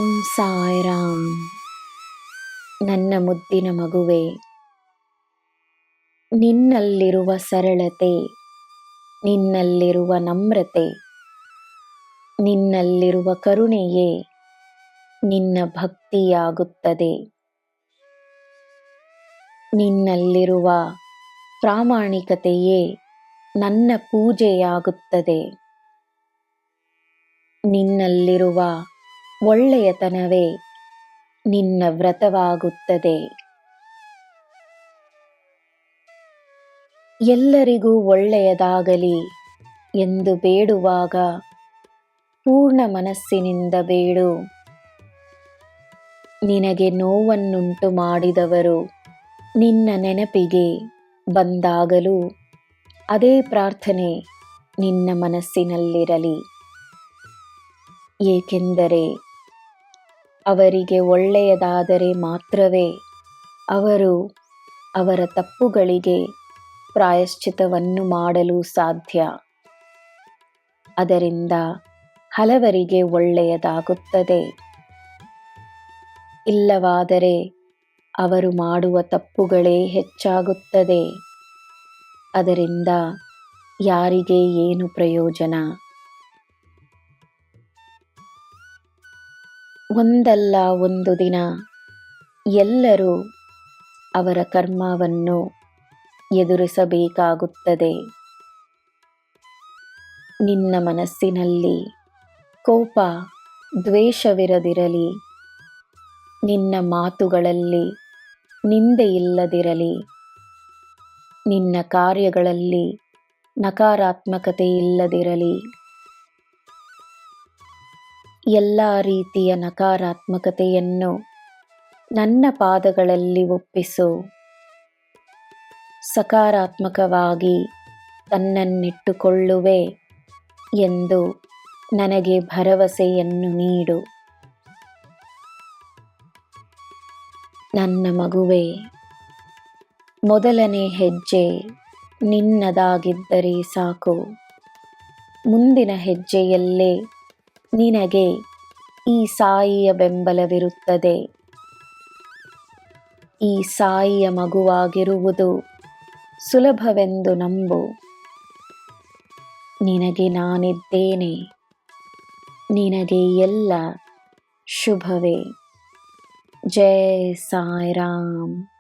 ಓಂ ಸಾಯಿರಾಮ್. ನನ್ನ ಮುದ್ದಿನ ಮಗುವೆ, ನಿನ್ನಲ್ಲಿರುವ ಸರಳತೆ, ನಿನ್ನಲ್ಲಿರುವ ನಮ್ರತೆ, ನಿನ್ನಲ್ಲಿರುವ ಕರುಣೆಯೇ ನಿನ್ನ ಭಕ್ತಿಯಾಗುತ್ತದೆ. ನಿನ್ನಲ್ಲಿರುವ ಪ್ರಾಮಾಣಿಕತೆಯೇ ನನ್ನ ಪೂಜೆಯಾಗುತ್ತದೆ. ನಿನ್ನಲ್ಲಿರುವ ಒಳ್ಳೆಯತನವೇ ನಿನ್ನ ವ್ರತವಾಗುತ್ತದೆ. ಎಲ್ಲರಿಗೂ ಒಳ್ಳೆಯದಾಗಲಿ ಎಂದು ಬೇಡುವಾಗ ಪೂರ್ಣ ಮನಸ್ಸಿನಿಂದ ಬೇಡು. ನಿನಗೆ ನೋವನ್ನುಂಟು ಮಾಡಿದವರು ನಿನ್ನ ನೆನಪಿಗೆ ಬಂದಾಗಲೂ ಅದೇ ಪ್ರಾರ್ಥನೆ ನಿನ್ನ ಮನಸ್ಸಿನಲ್ಲಿರಲಿ. ಏಕೆಂದರೆ ಅವರಿಗೆ ಒಳ್ಳೆಯದಾದರೆ ಮಾತ್ರವೇ ಅವರು ಅವರ ತಪ್ಪುಗಳಿಗೆ ಪ್ರಾಯಶ್ಚಿತ್ತವನ್ನು ಮಾಡಲು ಸಾಧ್ಯ. ಅದರಿಂದ ಹಲವರಿಗೆ ಒಳ್ಳೆಯದಾಗುತ್ತದೆ. ಇಲ್ಲವಾದರೆ ಅವರು ಮಾಡುವ ತಪ್ಪುಗಳೇ ಹೆಚ್ಚಾಗುತ್ತದೆ. ಅದರಿಂದ ಯಾರಿಗೆ ಏನು ಪ್ರಯೋಜನ? ಒಂದಲ್ಲ ಒಂದು ದಿನ ಎಲ್ಲರೂ ಅವರ ಕರ್ಮವನ್ನು ಎದುರಿಸಬೇಕಾಗುತ್ತದೆ. ನಿನ್ನ ಮನಸ್ಸಿನಲ್ಲಿ ಕೋಪ, ದ್ವೇಷವಿರದಿರಲಿ. ನಿನ್ನ ಮಾತುಗಳಲ್ಲಿ ನಿಂದೆಯಿಲ್ಲದಿರಲಿ. ನಿನ್ನ ಕಾರ್ಯಗಳಲ್ಲಿ ನಕಾರಾತ್ಮಕತೆ ಇಲ್ಲದಿರಲಿ. ಎಲ್ಲ ರೀತಿಯ ನಕಾರಾತ್ಮಕತೆಯನ್ನು ನನ್ನ ಪಾದಗಳಲ್ಲಿ ಒಪ್ಪಿಸು. ಸಕಾರಾತ್ಮಕವಾಗಿ ತನ್ನನ್ನಿಟ್ಟುಕೊಳ್ಳುವೆ ಎಂದು ನನಗೆ ಭರವಸೆಯನ್ನು ನೀಡು. ನನ್ನ ಮಗುವೆ, ಮೊದಲನೇ ಹೆಜ್ಜೆ ನಿನ್ನದಾಗಿದ್ದರೆ ಸಾಕು. ಮುಂದಿನ ಹೆಜ್ಜೆಯಲ್ಲೇ ನಿನಗೆ ಈ ಸಾಯಿಯ ಬೆಂಬಲವಿರುತ್ತದೆ. ಈ ಸಾಯಿಯ ಮಗುವಾಗಿರುವುದು ಸುಲಭವೆಂದು ನಂಬು. ನಿನಗೆ ನಾನಿದ್ದೇನೆ. ನಿನಗೆ ಎಲ್ಲ ಶುಭವೇ. ಜೈ ಸಾಯಿರಾಮ್.